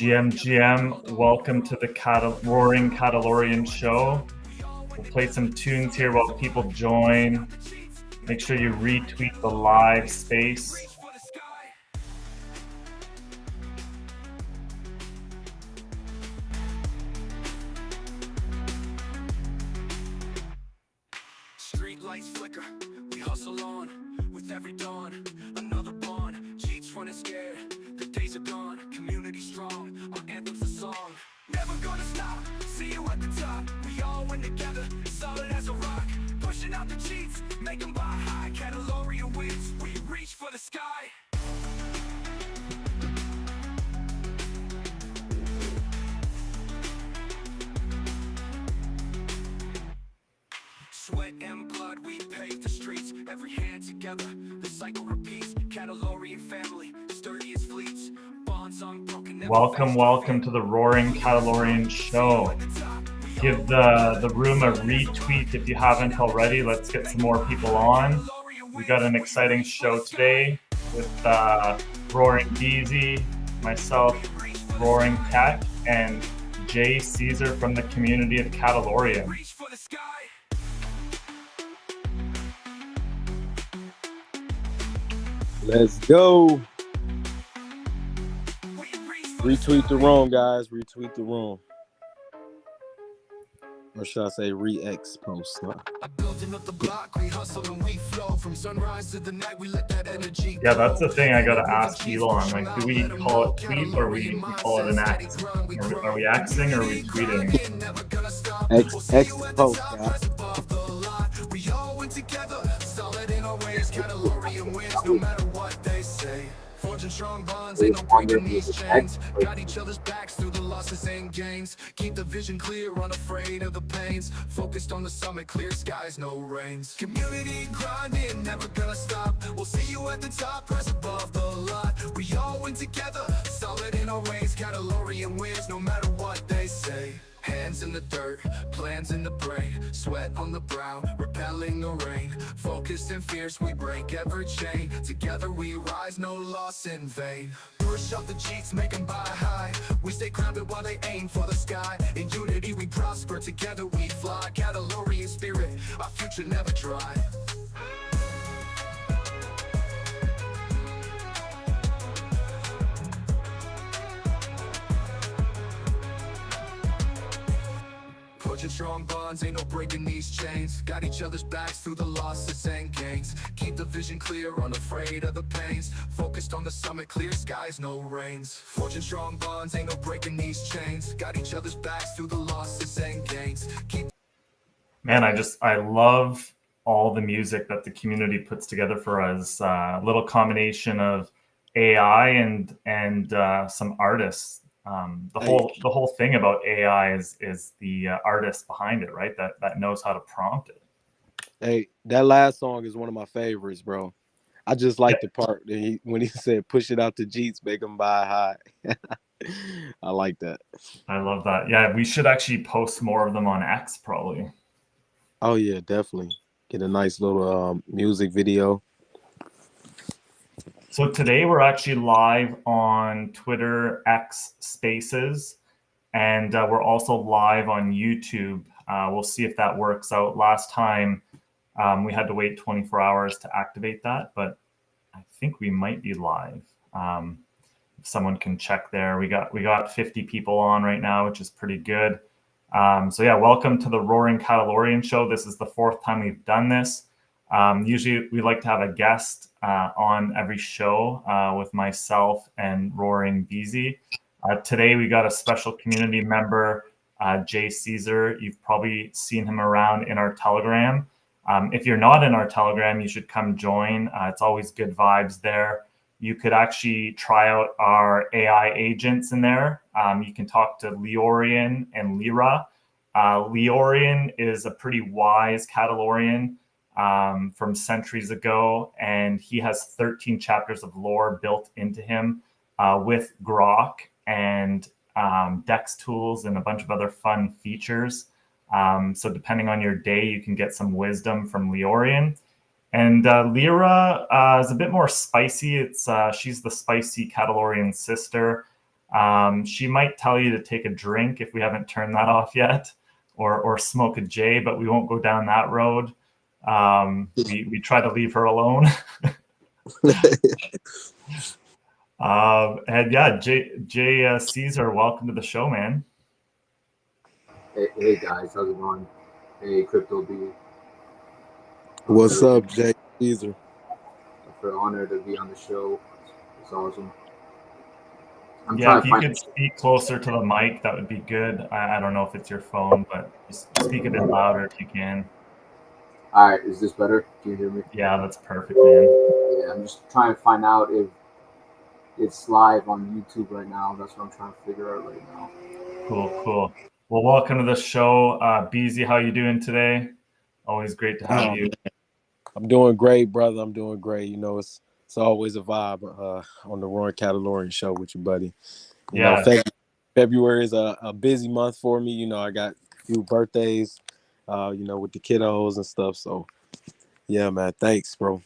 GM, welcome to the Roaring Catalorian Show. We'll play some tunes here while people join. Make sure you retweet the live space. Street lights flicker, we hustle on with every dawn. Another bond, cheats running scared. The days are gone, community strong. Our anthem's a song. Never gonna stop, see you at the top. We all win together, solid as a rock. Pushing out the cheats, make them buy high. Catalorian wins, we reach for the sky. Sweat and blood, we pave the streets. Every hand together, the cycle repeats. Catalorian family, sturdy as fleets. Bonds unbroken. Welcome to the Roaring Catalorian Show. Give the room a retweet if you haven't already. Let's get some more people on. We got an exciting show today with Roaring Beezy, myself, Roaring Tech, and Jay Caesar from the community of Catalorian. Let's go. Retweet the room, guys. Retweet the room. Or should I say re-X post? Yeah, that's the thing I gotta ask Elon. Like, do we call it tweet or we call it an X? Are we Xing or are we tweeting? X post, guys. We all went together, solid in our ways. Catalorian wins no matter what they say. Forging strong bonds, ain't no breaking these chains. Got each other's backs through the losses and gains. Keep the vision clear, unafraid of the pains. Focused on the summit, clear skies, no rains. Community grinding, never gonna stop. We'll see you at the top, press above the lot. We all win together, solid in our ways. Catalorian wins no matter what they say. Hands in the dirt, plans in the brain. Sweat on the brow, repelling the rain. Focused and fierce, we break every chain. Together we rise, no loss in vain. Push up the cheats, make them buy high. We stay grounded while they aim for the sky. In unity we prosper, together we fly. Catalorian spirit, our future never dry. Forging strong bonds, ain't no breaking these chains. Got each other's backs through the losses and gains. Keep the vision clear, unafraid of the pains. Focused on the summit, clear skies, no rains. Forging strong bonds, ain't no breaking these chains. Got each other's backs through the losses and gains. Man, I love all the music that the community puts together for us. A little combination of AI and some artists. The whole thing about AI is the artist behind it, right? That knows how to prompt it. Hey, that last song is one of my favorites, bro. I just like the part that when he said, "Push it out to Jeets, make them buy high." I like that. I love that. Yeah, we should actually post more of them on X, probably. Oh yeah, definitely. Get a nice little music video. So today we're actually live on Twitter, X Spaces, and we're also live on YouTube. We'll see if that works out. Last time we had to wait 24 hours to activate that, but I think we might be live. If someone can check there. We got 50 people on right now, which is pretty good. So yeah, welcome to the Roaring Catalorian Show. This is the fourth time we've done this. Usually we like to have a guest on every show with myself and Roaring Beezy. Today we got a special community member, Jay Caesar. You've probably seen him around in our Telegram. If you're not in our Telegram, you should come join. It's always good vibes there. You could actually try out our AI agents in there. You can talk to Leorian and Lyra. Leorian is a pretty wise Catalorian from centuries ago, and he has 13 chapters of lore built into him with Grok and Dex tools and a bunch of other fun features. So depending on your day, you can get some wisdom from Leorian. And Lyra is a bit more spicy. She's the spicy Catalorian sister. She might tell you to take a drink if we haven't turned that off yet, or smoke a J, but we won't go down that road. We try to leave her alone. And yeah, Jay Caesar, welcome to the show, man. Hey guys, how's it going? Hey Crypto B. What's up, Jay Caesar? For honor to be on the show. It's awesome. Yeah, if you could speak closer to the mic, that would be good. I don't know if it's your phone, but just speak a bit louder if you can. All right, is this better? Can you hear me? Yeah, that's perfect, man. Yeah, I'm just trying to find out if it's live on YouTube right now. That's what I'm trying to figure out right now. Cool. Well, welcome to the show. Beezy, how you doing today? Always great to have you. I'm doing great, brother. I'm doing great. You know, it's always a vibe on the Roaring Catalorian Show with you, buddy. You know, February is a busy month for me. You know, I got a few birthdays, you know, with the kiddos and stuff. So, yeah, man. Thanks, bro.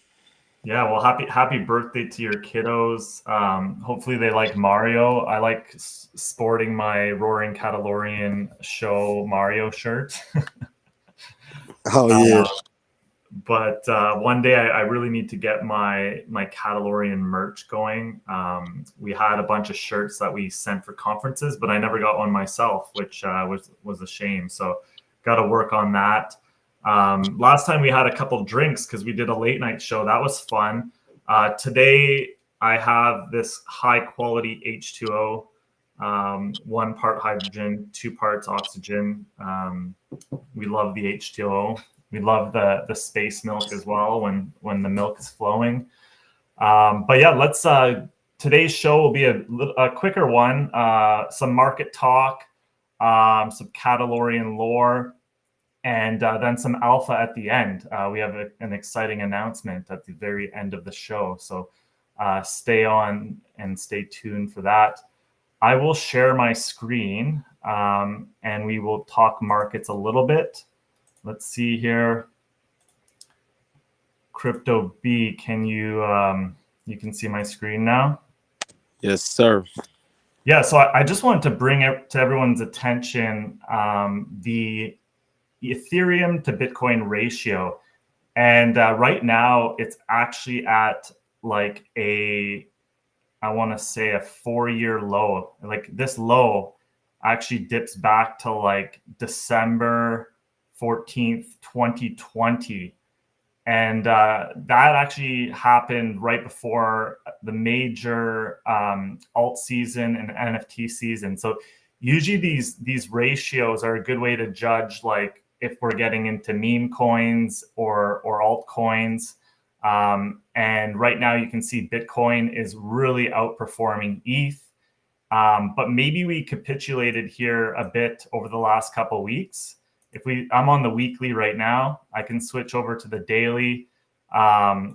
Yeah, well, happy birthday to your kiddos. Hopefully they like Mario. I like sporting my Roaring Catalorian Show Mario shirt. Oh, yeah. But one day I really need to get my Catalorian merch going. We had a bunch of shirts that we sent for conferences, but I never got one myself, which was a shame. So got to work on that. Last time we had a couple drinks because we did a late night show. That was fun. Today I have this high quality H2O, 1 part hydrogen, 2 parts oxygen. We love the H2O. We love the space milk as well when the milk is flowing. But yeah, let's. Today's show will be a quicker one. Some market talk, some Catalorian lore, and then some alpha at the end. We have an exciting announcement at the very end of the show. So stay on and stay tuned for that. I will share my screen and we will talk markets a little bit. Let's see here. Crypto B, can you can see my screen now? Yes, sir. Yeah, so I just wanted to bring it to everyone's attention the Ethereum to Bitcoin ratio. And right now it's actually at like I want to say a 4-year low. Like this low actually dips back to like December 14th, 2020. And that actually happened right before the major alt season and NFT season. So usually these ratios are a good way to judge like if we're getting into meme coins or altcoins. And right now you can see Bitcoin is really outperforming ETH. But maybe we capitulated here a bit over the last couple of weeks. I'm on the weekly right now, I can switch over to the daily.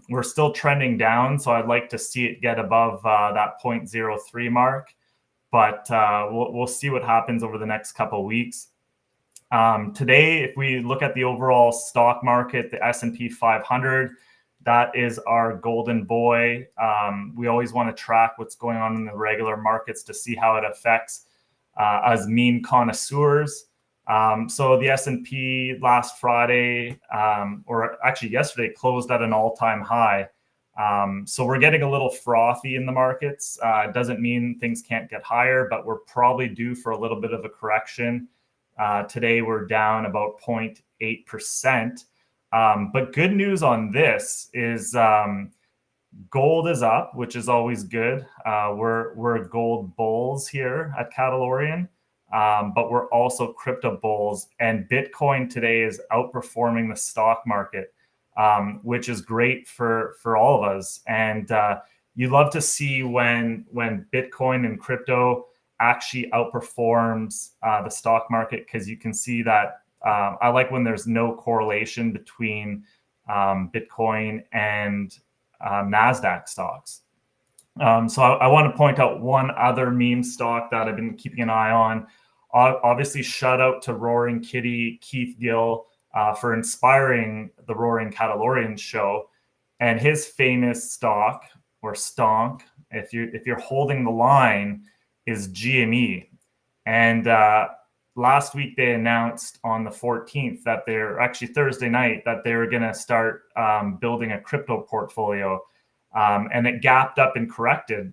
We're still trending down, so I'd like to see it get above that 0.03 mark. But we'll see what happens over the next couple of weeks. Today, if we look at the overall stock market, the S&P 500, that is our golden boy. We always want to track what's going on in the regular markets to see how it affects us meme connoisseurs. So the S&P last Friday, or actually yesterday, closed at an all-time high. So we're getting a little frothy in the markets. It doesn't mean things can't get higher, but we're probably due for a little bit of a correction. Today we're down about 0.8%. But good news on this is gold is up, which is always good. We're gold bulls here at Catalorian. But we're also crypto bulls, and Bitcoin today is outperforming the stock market, which is great for all of us. And you love to see when Bitcoin and crypto actually outperforms the stock market, because you can see that I like when there's no correlation between Bitcoin and NASDAQ stocks. So I want to point out one other meme stock that I've been keeping an eye on. Obviously, shout out to Roaring Kitty Keith Gill for inspiring the Roaring Catalorian Show, and his famous stock or stonk. If you're holding the line, is GME. And last week they announced on the 14th that they're actually Thursday night that they were going to start building a crypto portfolio. And it gapped up and corrected.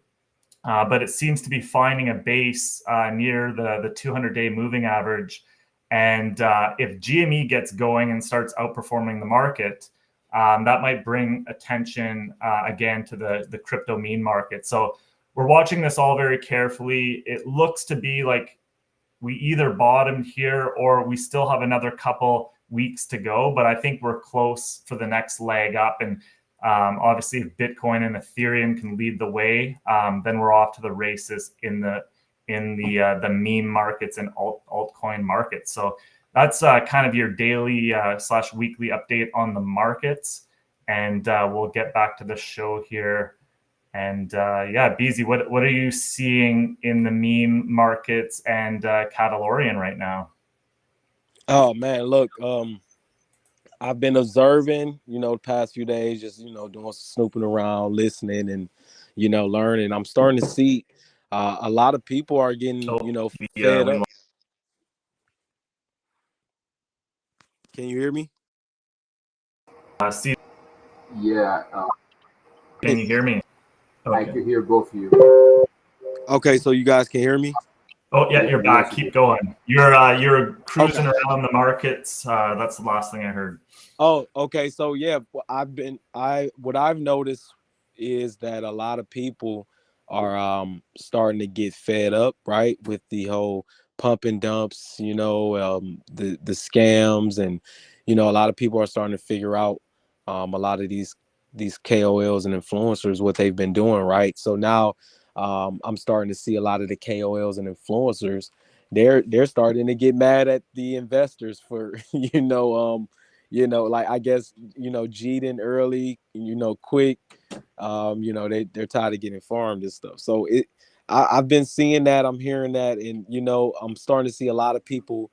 But it seems to be finding a base near the 200-day moving average. And if GME gets going and starts outperforming the market, that might bring attention again to the crypto meme market. So we're watching this all very carefully. It looks to be like we either bottomed here or we still have another couple weeks to go. But I think we're close for the next leg up. And obviously, if Bitcoin and Ethereum can lead the way, then we're off to the races in the meme markets and altcoin markets. So that's kind of your daily / weekly update on the markets. And we'll get back to the show here. And yeah, BZ, what are you seeing in the meme markets and Catalorian right now? Oh man, look, I've been observing, the past few days, just, doing snooping around, listening and, learning. I'm starting to see a lot of people are getting, fed up. Can you hear me? Yeah. Can you hear me? Okay. I can hear both of you. Okay, so you guys can hear me? Oh yeah, you're back. Keep going. You're cruising around the markets. That's the last thing I heard. Oh, okay. So yeah, what I've noticed is that a lot of people are starting to get fed up, right, with the whole pump and dumps, the scams, and a lot of people are starting to figure out a lot of these KOLs and influencers what they've been doing, right? So now I'm starting to see a lot of the KOLs and influencers, they're starting to get mad at the investors for like I guess cheating early, quick, they're tired of getting farmed and stuff. So I've been seeing that, I'm hearing that, and I'm starting to see a lot of people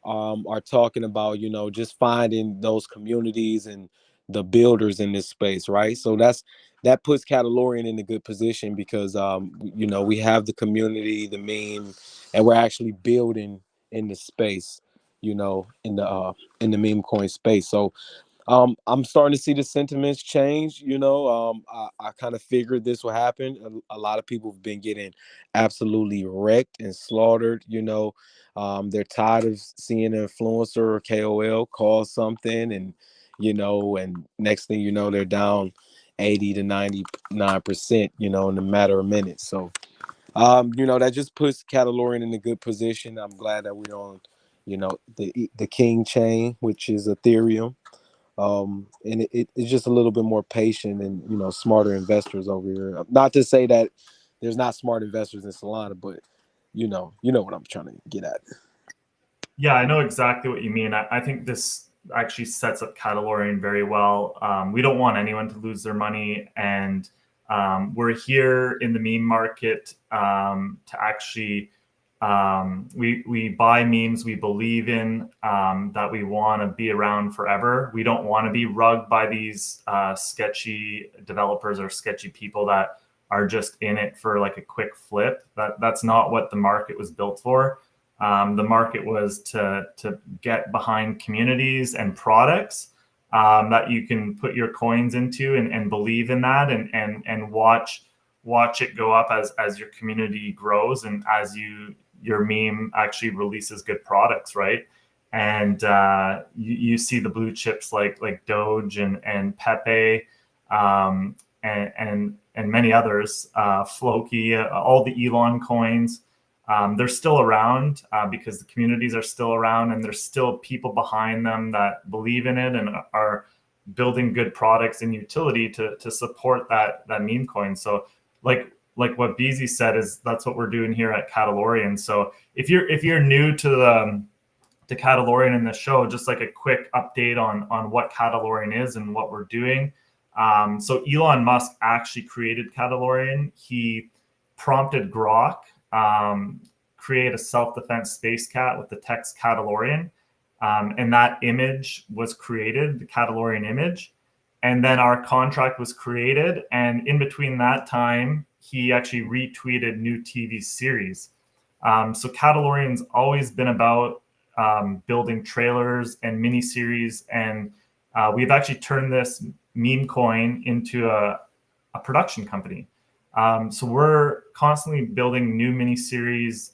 are talking about just finding those communities and the builders in this space, right? So that puts Catalorian in a good position because we have the community, the meme, and we're actually building in the space, in the meme coin space. So I'm starting to see the sentiments change. I kind of figured this would happen. A lot of people have been getting absolutely wrecked and slaughtered. They're tired of seeing an influencer or KOL call something, and and next thing you know, they're down 80 to 99%, in a matter of minutes. So, that just puts Catalorian in a good position. I'm glad that we're on, the King chain, which is Ethereum. And it's just a little bit more patient and, smarter investors over here. Not to say that there's not smart investors in Solana, but you know what I'm trying to get at. Yeah, I know exactly what you mean. I think this actually sets up Catalorian very well. We don't want anyone to lose their money, and we're here in the meme market to actually we buy memes we believe in, that we want to be around forever. We don't want to be rugged by these sketchy developers or sketchy people that are just in it for like a quick flip. That's not what the market was built for. The market was to get behind communities and products that you can put your coins into and believe in that and watch it go up as your community grows and as your meme actually releases good products, right? And you see the blue chips like Doge and Pepe and many others, Floki, all the Elon coins. They're still around because the communities are still around and there's still people behind them that believe in it and are building good products and utility to support that meme coin. So like what BZ said is that's what we're doing here at Catalorian. So if you're new to Catalorian in the show, just like a quick update on what Catalorian is and what we're doing. So Elon Musk actually created Catalorian. He prompted Grok create a self-defense space cat with the text Catalorian. And that image was created, the Catalorian image. And then our contract was created. And in between that time, he actually retweeted new TV series. So Catalorian's always been about building trailers and miniseries, and we've actually turned this meme coin into a production company. So we're constantly building new miniseries.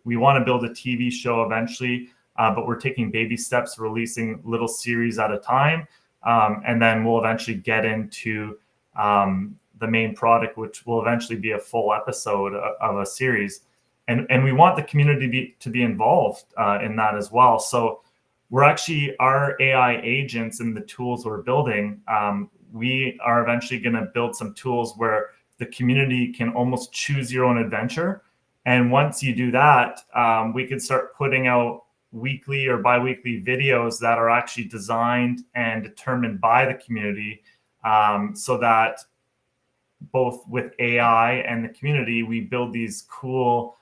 We want to build a TV show eventually, but we're taking baby steps, releasing little series at a time, and then we'll eventually get into the main product, which will eventually be a full episode of a series. And we want the community to be involved in that as well. So we're actually, our AI agents and the tools we're building, we are eventually going to build some tools where the community can almost choose your own adventure. And once you do that, we can start putting out weekly or bi-weekly videos that are actually designed and determined by the community, so that both with AI and the community, we build these cool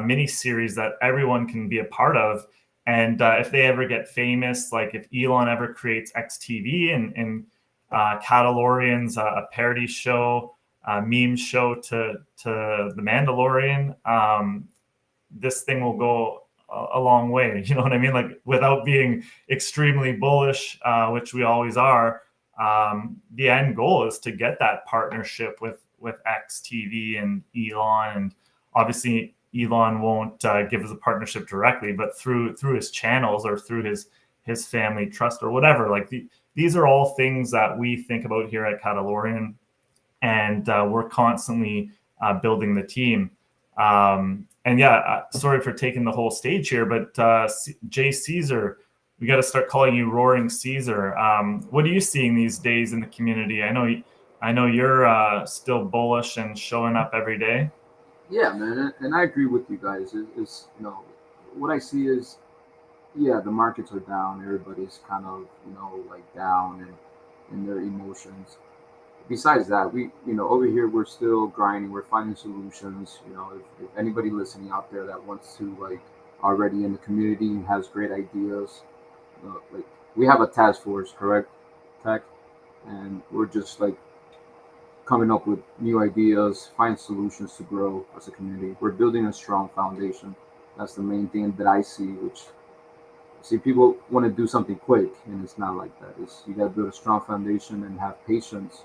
mini series that everyone can be a part of. And if they ever get famous, like if Elon ever creates XTV and Catalorian's a parody show, meme show to The Mandalorian, this thing will go a long way. You know what I mean? Like, without being extremely bullish, which we always are, the end goal is to get that partnership with XTV and Elon. And obviously Elon won't give us a partnership directly, but through his channels or through his family trust or whatever. Like, these are all things that we think about here at Catalorian, and we're constantly building the team. And yeah, sorry for taking the whole stage here, but Jay Caesar, we got to start calling you Roaring Caesar. What are you seeing these days in the community? I know you're still bullish and showing up every day. Yeah, man, and I agree with you guys. It's what I see is, yeah, the markets are down. Everybody's kind of like down and in their emotions. Besides that, we over here we're still grinding. We're finding solutions. If anybody listening out there that wants to, like, already in the community and has great ideas, like, we have a task force, correct, Tech, and we're just like coming up with new ideas, find solutions to grow as a community. We're building a strong foundation. That's the main thing that I see. People want to do something quick, and it's not like that. You got to build a strong foundation and have patience.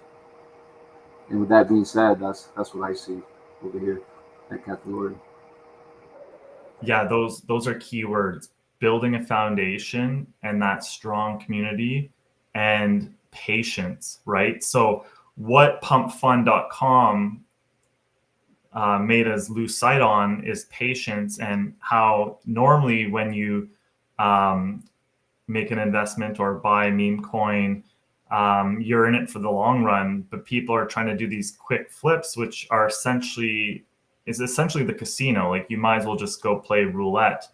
And with that being said, that's what I see over here at Catalorian. Yeah, those are key words: building a foundation and that strong community and patience, right? So what pumpfund.com made us lose sight on is patience, and how normally when you make an investment or buy a meme coin, you're in it for the long run, but people are trying to do these quick flips, which are essentially the casino. Like, you might as well just go play roulette.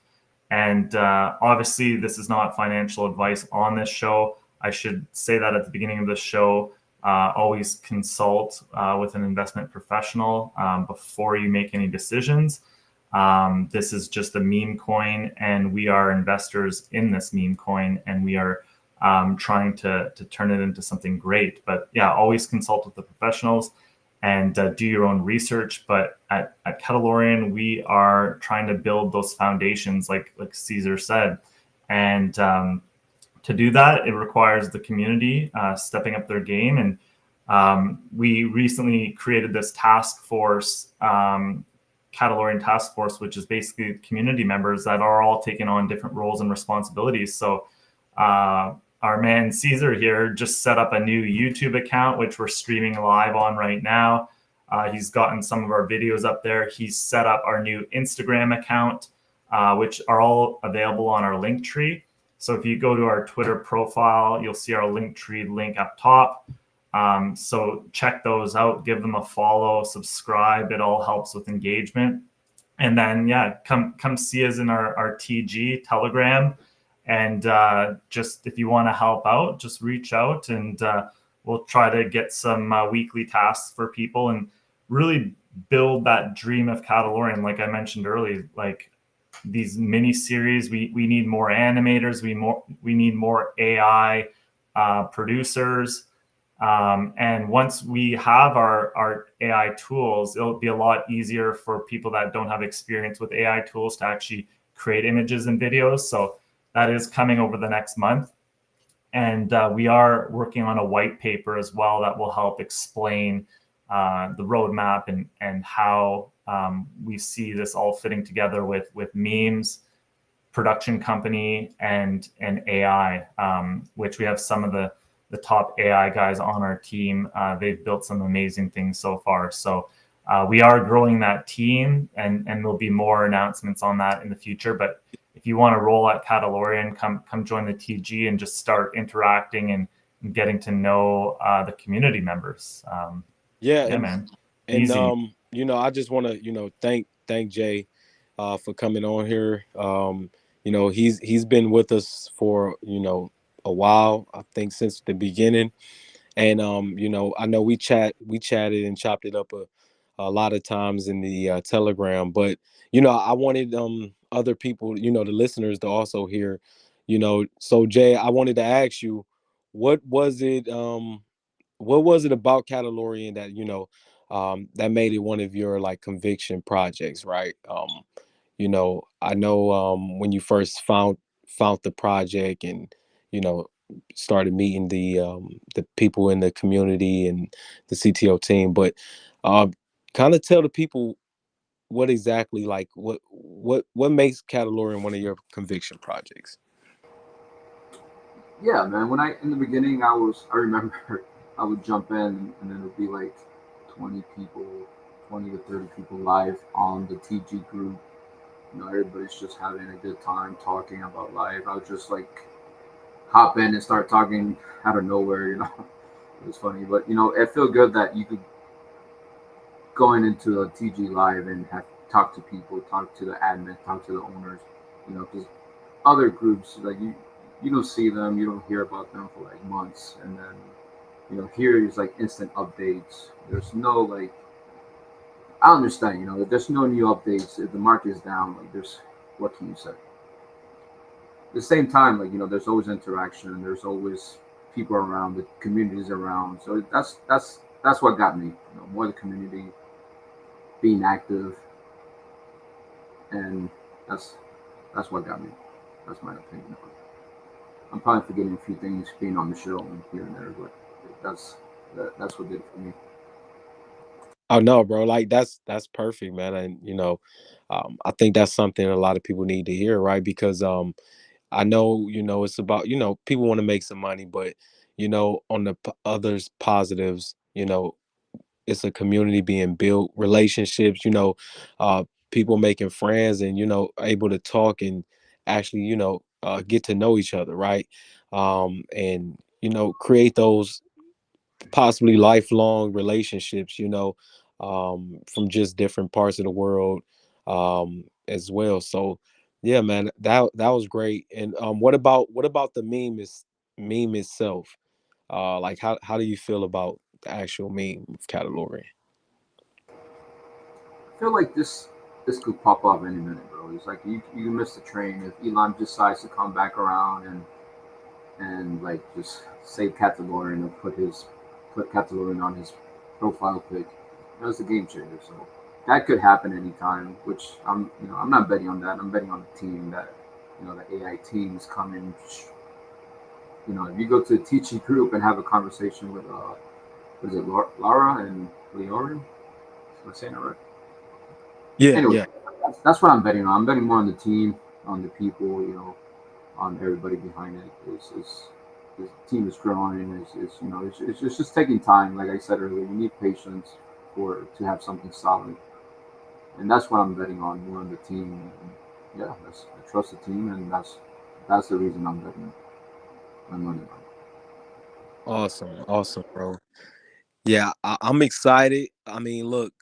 And obviously this is not financial advice on this show. I should say that at the beginning of the show. Always consult with an investment professional before you make any decisions. This is just a meme coin, and we are investors in this meme coin, and we are trying to turn it into something great. But yeah, always consult with the professionals and do your own research. But at Catalorian, we are trying to build those foundations, like Caesar said. And to do that, it requires the community stepping up their game. And we recently created this task force, Catalorian Task Force, which is basically community members that are all taking on different roles and responsibilities. So our man Caesar here just set up a new YouTube account, which we're streaming live on right now. He's gotten some of our videos up there. He's set up our new Instagram account, which are all available on our link tree. So if you go to our Twitter profile, you'll see our Linktree link up top. So check those out, give them a follow, subscribe. It all helps with engagement. And then, yeah, come see us in our TG Telegram. And just if you want to help out, just reach out, and we'll try to get some weekly tasks for people and really build that dream of Catalorian. Like I mentioned earlier, like these mini series, we need more animators, we need more AI producers. And once we have our AI tools, it'll be a lot easier for people that don't have experience with AI tools to actually create images and videos. So that is coming over the next month. And we are working on a white paper as well that will help explain the roadmap and how we see this all fitting together with memes, production company, and AI, which we have some of the top AI guys on our team. They've built some amazing things so far. So we are growing that team, and there'll be more announcements on that in the future. But if you want to roll at Catalorian, come join the TG and just start interacting and getting to know the community members. Yeah, Man. and Easy. you know, I just want to, you know, thank Jay for coming on here. You know, he's been with us for, you know, a while, I think since the beginning. And you know, I know we chatted and chopped it up a lot of times in the Telegram, but you know, I wanted other people, you know, the listeners to also hear, you know. So Jay, I wanted to ask you, what was it what was it about Catalorian that, you know, that made it one of your like conviction projects, right? You know, I know when you first found the project and, you know, started meeting the people in the community and the CTO team, but kind of tell the people what exactly, like what makes Catalorian one of your conviction projects. Yeah, man. When I in the beginning, I remember I would jump in and then it would be like 20 people, 20 to 30 people live on the TG group. You know, everybody's just having a good time talking about life. I would just like hop in and start talking out of nowhere. You know, it was funny, but you know, it felt good that you could going into a TG live and have talk to people, talk to the admin, talk to the owners. You know, because other groups like you don't see them, you don't hear about them for like months, and then you know here is like instant updates. There's no like I understand, you know, if there's no new updates, if the market is down, like there's what can you say? At the same time, like you know, there's always interaction, there's always people around, the communities around. So that's what got me, you know, more the community being active, and that's that's what got me. That's my opinion. I'm probably forgetting a few things being on the show and here and there, but that's that's what did it for me. Oh no, bro, like that's perfect, man. And you know, I think that's something a lot of people need to hear, right? Because I know, you know, it's about, you know, people want to make some money, but you know, on the others positives, you know, it's a community being built, relationships, you know, uh people making friends and, you know, able to talk and actually, you know, get to know each other, right? And you know, create those possibly lifelong relationships, you know, from just different parts of the world, as well. So yeah, man, that was great. And what about the meme itself? Like how do you feel about the actual meme of Catalorian? I feel like this could pop up any minute, bro. It's like you miss the train if Elon decides to come back around and like just save Catalorian or put Catalorian on his profile pic. That's a game changer. So that could happen anytime. Which I'm not betting on that. I'm betting on the team that the AI team is coming. You know, if you go to the teaching group and have a conversation with what is it, Laura and Leorin? Am I saying that right? Yeah, Anyway, yeah. that's what I'm betting on. I'm betting more on the team, on the people, you know, on everybody behind it. Is the team is growing. Is you know, it's just taking time. Like I said earlier, you need patience for to have something solid, and that's what I'm betting on more on the team. And yeah, I trust the team, and that's the reason I'm betting my money on. Awesome, awesome, bro. Yeah, I'm excited. I mean, look,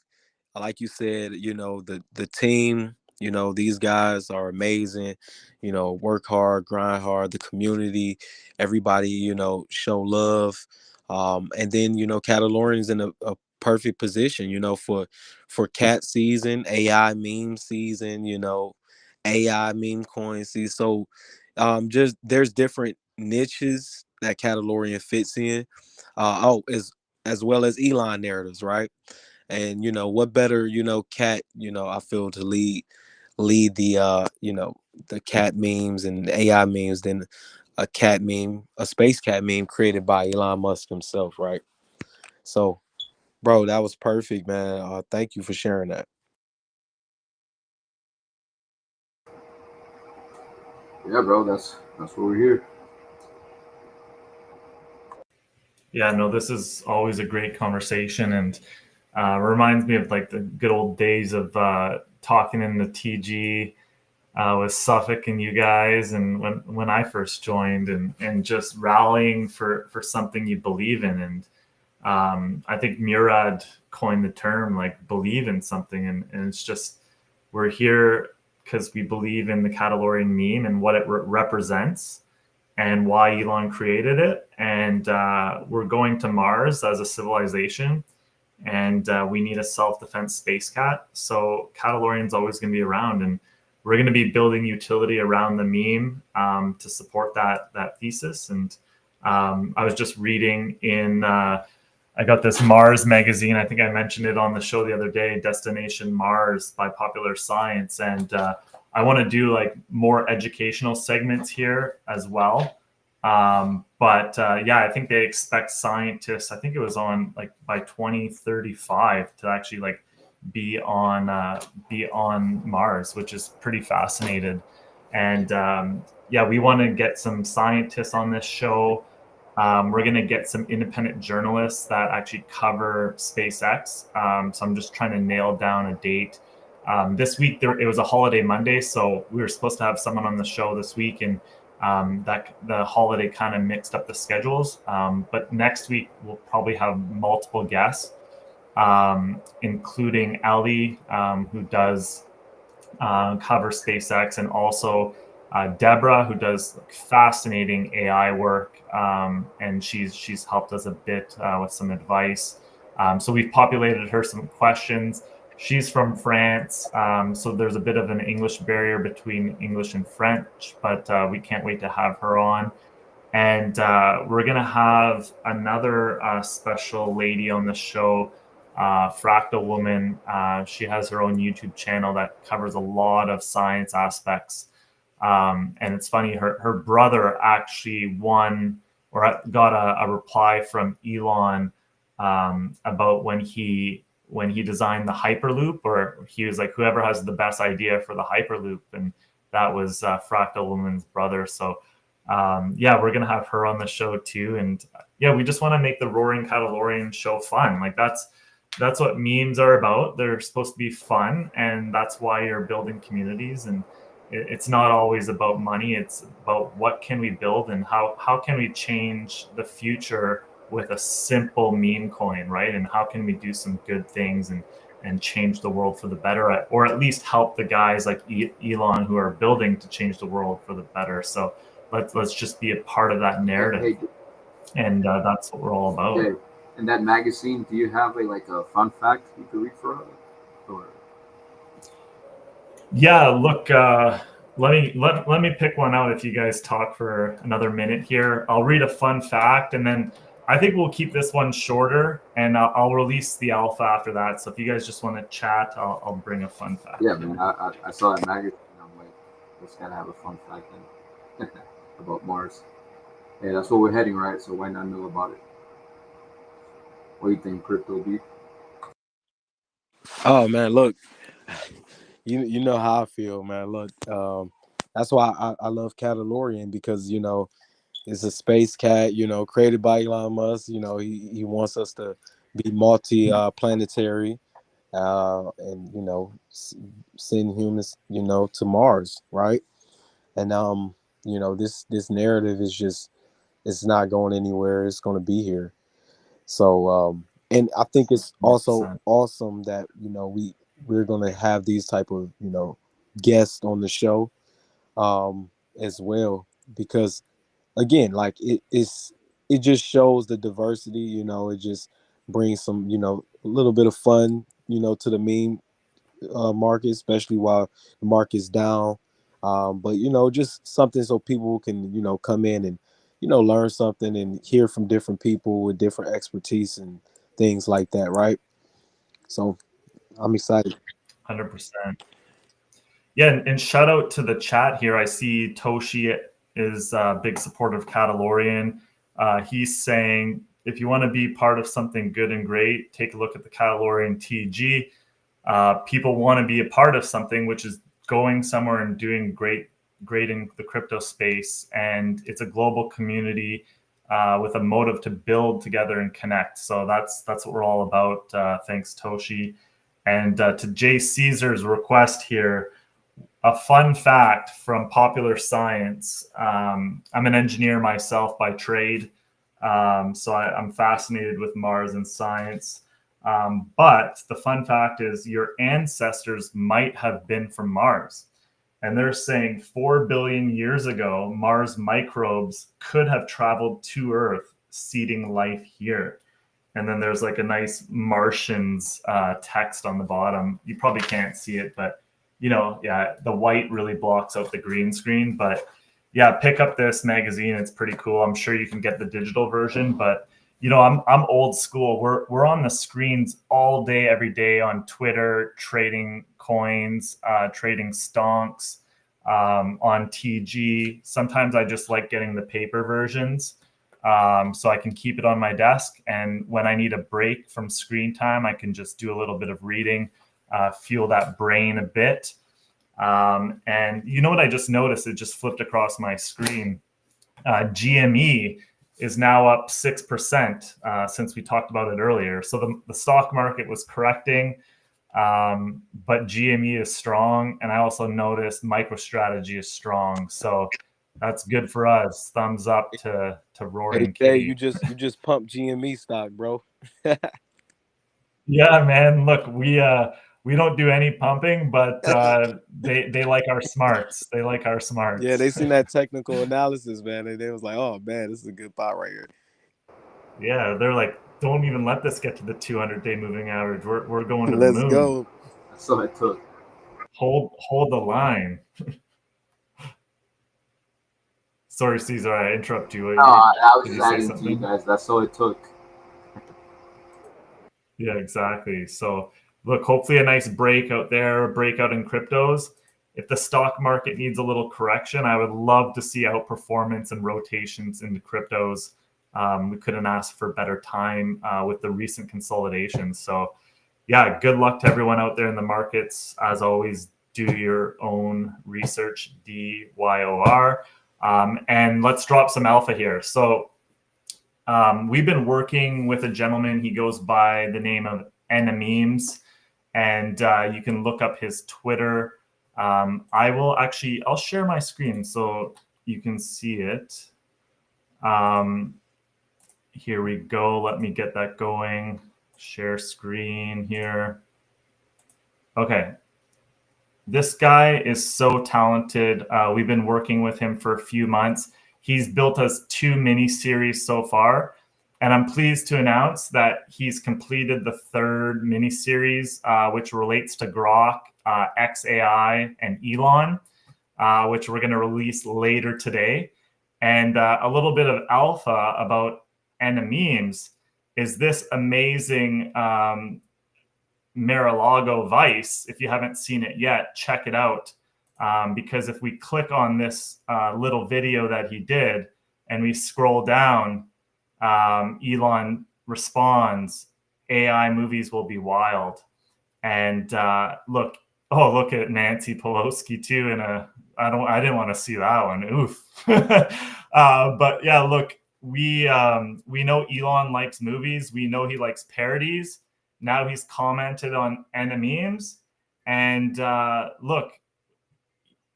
like you said, you know, the team, you know, these guys are amazing. You know, work hard, grind hard. The community, everybody, you know, show love. And then you know, Catalorian's in a perfect position, you know, for cat season, AI meme season, you know, AI meme coin season. So, just there's different niches that Catalorian fits in. As well as Elon narratives, right? And what better, cat, I feel to lead the the cat memes and AI memes than a cat meme, a space cat meme created by Elon Musk himself, right? So, bro, that was perfect, man. Thank you for sharing that. Yeah, bro, that's what we're here. Yeah, no, this is always a great conversation, and reminds me of like the good old days of talking in the TG with Suffolk and you guys, and when I first joined, and just rallying for something you believe in. And I think Murad coined the term like believe in something, and it's just we're here because we believe in the Catalorian meme and what it represents and why Elon created it. And we're going to Mars as a civilization, and we need a self-defense space cat. So Catalorian's always going to be around, and we're going to be building utility around the meme to support that thesis. And I was just reading in. I got this Mars magazine. I think I mentioned it on the show the other day, Destination Mars by Popular Science. And I want to do like more educational segments here as well. But yeah, I think they expect scientists, I think it was on like by 2035 to actually like be on Mars, which is pretty fascinating. And yeah, we want to get some scientists on this show. We're going to get some independent journalists that actually cover SpaceX. So I'm just trying to nail down a date. This week, it was a holiday Monday, so we were supposed to have someone on the show this week, and that the holiday kind of mixed up the schedules. But next week, we'll probably have multiple guests, including Ali, who does cover SpaceX, and also Deborah, who does fascinating AI work, and she's helped us a bit with some advice. So we've populated her some questions. She's from France, so there's a bit of an English barrier between English and French, but we can't wait to have her on. And we're going to have another special lady on the show, Fractal Woman. She has her own YouTube channel that covers a lot of science aspects. And it's funny, her brother actually won or got a reply from Elon about when he designed the Hyperloop, or he was like, whoever has the best idea for the Hyperloop. And that was Fractal Woman's brother. So yeah, we're going to have her on the show too. And yeah, we just want to make the Roaring Catalorian Show fun. Like that's what memes are about. They're supposed to be fun, and that's why you're building communities. And it's not always about money. It's about what can we build, and how can we change the future with a simple meme coin, right? And how can we do some good things and change the world for the better, or at least help the guys like Elon who are building to change the world for the better. So let's just be a part of that narrative. And that's what we're all about. Okay. In that magazine, do you have a fun fact you could read for us? Or... Yeah, look, let me pick one out if you guys talk for another minute here. I'll read a fun fact, and then I think we'll keep this one shorter, and I'll release the alpha after that. So if you guys just want to chat, I'll bring a fun fact. Yeah, man, I saw that magazine. I'm like, let's gotta have a fun fact then about Mars. Yeah, that's where we're heading, right? So why not know about it? What do you think, Crypto B? Oh man, look, you know how I feel, man. Look, that's why I love Catalorian, because it's a space cat, created by Elon Musk. He wants us to be multi-planetary, and send humans, to Mars, right? And this narrative is just, it's not going anywhere. It's going to be here. So and I think it's also 100%. awesome that we're going to have these type of guests on the show as well, because again, like it just shows the diversity. It just brings some a little bit of fun to the meme market, especially while the market's down. But just something so people can come in and learn something and hear from different people with different expertise and things like that, right? So I'm excited. 100%. Yeah, and shout out to the chat here. I see Toshi is a big supporter of Catalorian. He's saying, if you want to be part of something good and great, take a look at the Catalorian TG. People want to be a part of something which is going somewhere and doing great in the crypto space. And it's a global community with a motive to build together and connect. So that's what we're all about. Thanks, Toshi. And to Jay Caesar's request here, a fun fact from Popular Science. I'm an engineer myself by trade, so I'm fascinated with Mars and science. But the fun fact is your ancestors might have been from Mars. And they're saying 4 billion years ago, Mars microbes could have traveled to Earth, seeding life here. And then there's like a nice Martians text on the bottom. You probably can't see it, but yeah, the white really blocks out the green screen. But yeah, pick up this magazine. It's pretty cool. I'm sure you can get the digital version, but I'm old school. We're on the screens all day, every day on Twitter, trading coins, trading stonks, on TG. Sometimes I just like getting the paper versions, so I can keep it on my desk. And when I need a break from screen time, I can just do a little bit of reading. Fuel that brain a bit. And you know what I just noticed? It just flipped across my screen. GME is now up 6% since we talked about it earlier. So the stock market was correcting, but GME is strong. And I also noticed MicroStrategy is strong. So that's good for us. Thumbs up to Roaring. Hey, you just pumped GME stock, bro. Yeah, man. Look, we don't do any pumping, but they like our smarts. They like our smarts. Yeah, they seen that technical analysis, man. And they was like, oh, man, this is a good pot right here. Yeah, they're like, don't even let this get to the 200-day moving average. We're going to the moon. Let's go. That's all it took. Hold the line. Sorry, Caesar, I interrupt you. No, I was just adding to you guys. That's all it took. Yeah, exactly. So look, hopefully a nice break out there, breakout in cryptos. If the stock market needs a little correction, I would love to see outperformance and rotations into cryptos. We couldn't ask for better time with the recent consolidation. So yeah, good luck to everyone out there in the markets. As always, do your own research, DYOR. And let's drop some alpha here. So we've been working with a gentleman. He goes by the name of Enememes, and you can look up his Twitter. I'll share my screen so you can see it. Here we go. Let me get that going. Share screen here. Okay. This guy is so talented. We've been working with him for a few months. He's built us 2 mini series so far, and I'm pleased to announce that he's completed the 3rd mini series, which relates to Grok, XAI, and Elon, which we're going to release later today. And a little bit of alpha about Enememes is this amazing Mar-a-Lago Vice. If you haven't seen it yet, check it out. Because if we click on this little video that he did and we scroll down, Elon responds, AI movies will be wild. And look at Nancy Pelosi too. I didn't want to see that one. Oof. But yeah, look, we know Elon likes movies. We know he likes parodies. Now he's commented on Enememes. And look,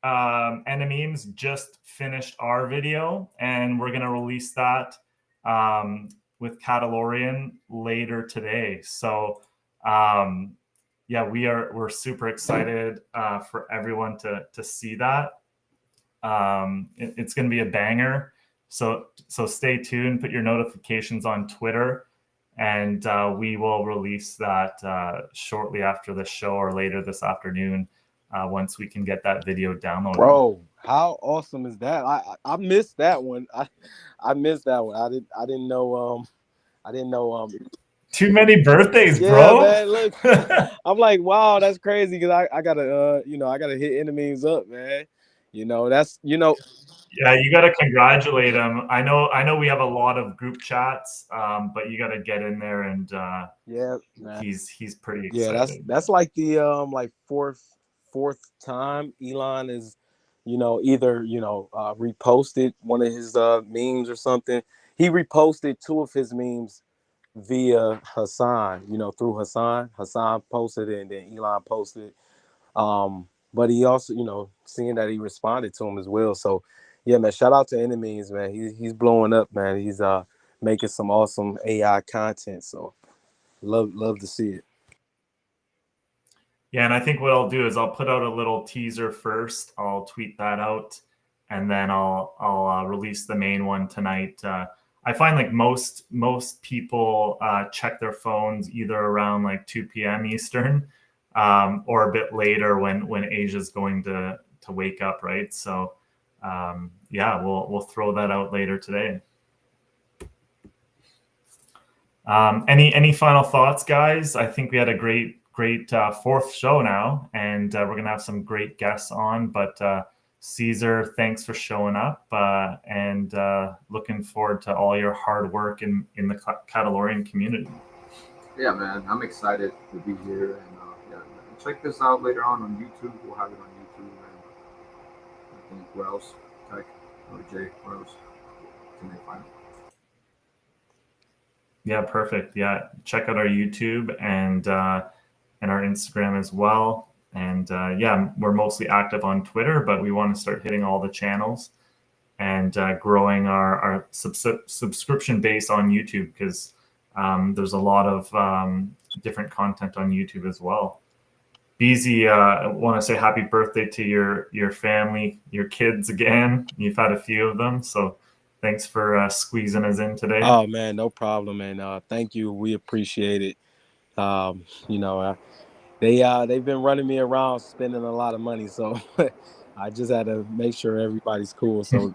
Enememes just finished our video, and we're going to release that with Catalorian later today. So yeah, we're super excited for everyone to see that. It's going to be a banger. So stay tuned, put your notifications on Twitter, and we will release that shortly after the show or later this afternoon once we can get that video downloaded. Bro, How awesome is that? I missed that one. I missed that one. I didn't know Too many birthdays, yeah, bro. man. Look, I'm like, wow, that's crazy because I gotta I gotta hit enemies up, man. That's Yeah, you got to congratulate him. I know we have a lot of group chats, but you got to get in there, and yeah, man. he's pretty Yeah, excited. that's like the like fourth time Elon is, either reposted one of his memes or something. He reposted two of his memes via Hassan, through Hassan. Hassan posted it and then Elon posted it. But he also, seeing that he responded to him as well. So yeah, man, shout out to Enemies, man. He's blowing up, man. He's making some awesome AI content. So love to see it. Yeah, and I think what I'll do is I'll put out a little teaser first. I'll tweet that out, and then I'll release the main one tonight. I find like most people check their phones either around like 2 p.m. Eastern, or a bit later when Asia's going to wake up, right? So yeah, we'll throw that out later today. Any final thoughts, guys? I think we had a great fourth show now, and we're gonna have some great guests on. But Caesar, thanks for showing up, and looking forward to all your hard work in the Catalorian community. Yeah, man, I'm excited to be here, and yeah, check this out later on YouTube. We'll have it on YouTube, and I think where else? Tech or Jay, where else can they find it? Yeah, perfect. Yeah, check out our YouTube and our Instagram as well. And yeah, we're mostly active on Twitter, but we want to start hitting all the channels and growing our subscription base on YouTube, because there's a lot of different content on YouTube as well. Beezy, I want to say happy birthday to your family, your kids again. You've had a few of them, so thanks for squeezing us in today. Oh man, no problem, and thank you. We appreciate it. They've been running me around spending a lot of money, so I just had to make sure everybody's cool. So,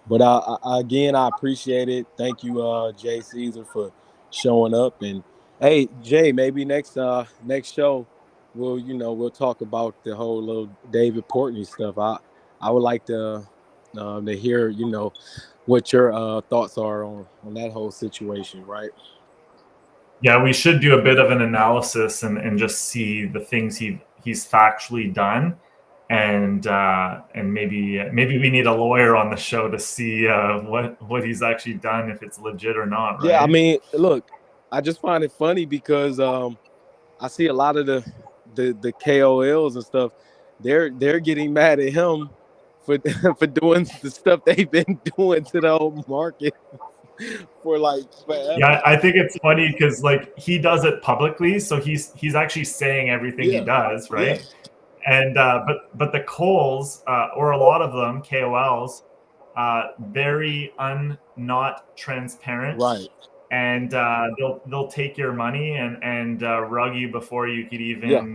but again, I appreciate it. Thank you, Jay Caesar, for showing up. And hey, Jay, maybe next show we'll talk about the whole little David Portnoy stuff. I would like to hear what your thoughts are on that whole situation, right? Yeah, we should do a bit of an analysis and just see the things he's factually done, and maybe we need a lawyer on the show to see what he's actually done, if it's legit or not, right? Yeah, I mean, look, I just find it funny because I see a lot of the KOLs and stuff. They're getting mad at him for doing the stuff they've been doing to the whole market for like forever. Yeah, I think it's funny because like he does it publicly, so he's actually saying everything he does, right? Yeah. And but the Coles, or a lot of them KOLs, very not transparent, Right. And they'll take your money and rug you before you could even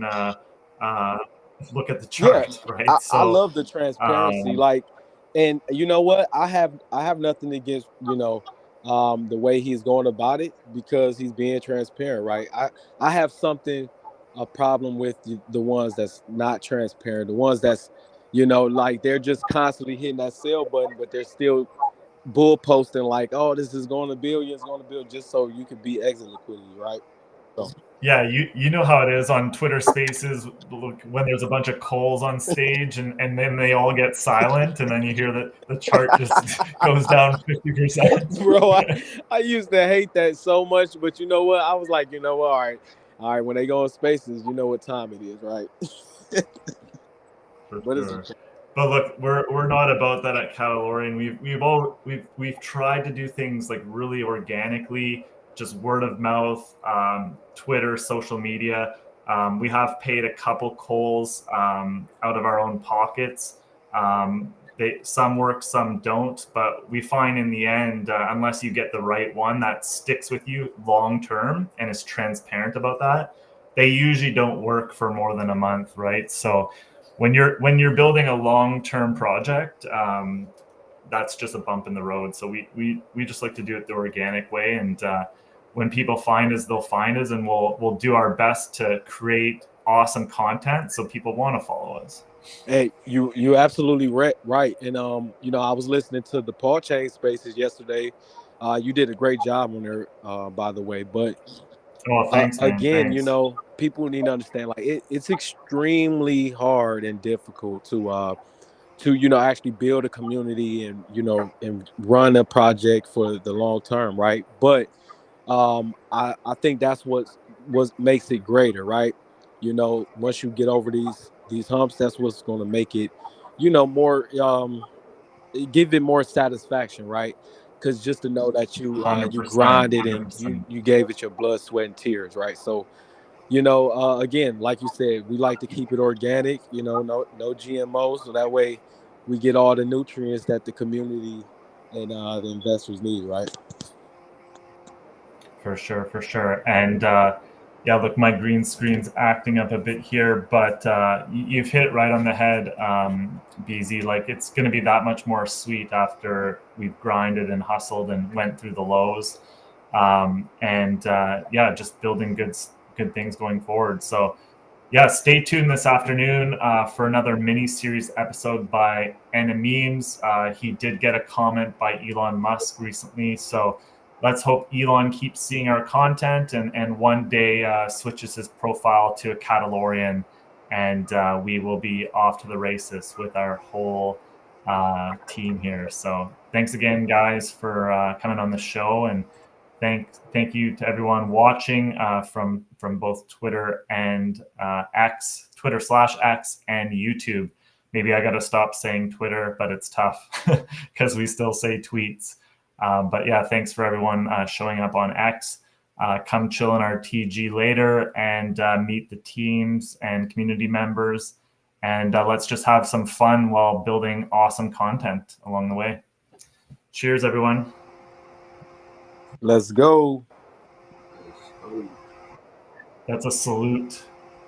look at the chart, right? I love the transparency, and you know what? I have nothing against the way he's going about it, because he's being transparent, right? I have a problem with the ones that's not transparent, the ones that's like they're just constantly hitting that sell button, but they're still bull posting like, oh, this is going to billions, going to build, just so you can be exit liquidity, right? So. Yeah, you know how it is on Twitter Spaces when there's a bunch of Coles on stage, and then they all get silent, and then you hear that the chart just goes down 50%. Bro, I used to hate that so much, but you know what? I was like, all right, when they go on Spaces, you know what time it is, right? For sure. But look, we're not about that at Catalorian. We've tried to do things like really organically, just word of mouth, Twitter, social media. We have paid a couple Coles out of our own pockets. Some work, some don't, but we find in the end, unless you get the right one that sticks with you long term and is transparent about that, they usually don't work for more than a month, right? So when you're building a long-term project, that's just a bump in the road. So we just like to do it the organic way, and when people find us, they'll find us, and we'll do our best to create awesome content so people want to follow us. Hey, you absolutely right. And I was listening to the Paul Chain Spaces yesterday. You did a great job on there, by the way. But Oh, thanks, man. again, Thanks. people need to understand, like, it's extremely hard and difficult to actually build a community and and run a project for the long term, right? But I think that's what makes it greater, right? Once you get over these humps, that's what's going to make it more give it more satisfaction, right? Because just to know that you 100%. grinded and 100%. you gave it your blood, sweat, and tears, right? So again, like you said, we like to keep it organic, no GMOs, so that way we get all the nutrients that the community and the investors need, right? For sure, for sure. And yeah, look, my green screen's acting up a bit here, but you've hit it right on the head, BZ. Like, it's going to be that much more sweet after we've grinded and hustled and went through the lows. And yeah, just building good things going forward. So yeah, stay tuned this afternoon for another mini series episode by Memes. He did get a comment by Elon Musk recently, so let's hope Elon keeps seeing our content and one day switches his profile to a Catalorian, and we will be off to the races with our whole team here. So thanks again, guys, for coming on the show, and thank you to everyone watching from both Twitter and X, Twitter/X, and YouTube. Maybe I got to stop saying Twitter, but it's tough because we still say tweets. But yeah, thanks for everyone showing up on X. Come chill in our TG later and meet the teams and community members. And let's just have some fun while building awesome content along the way. Cheers, everyone. Let's go. That's a salute.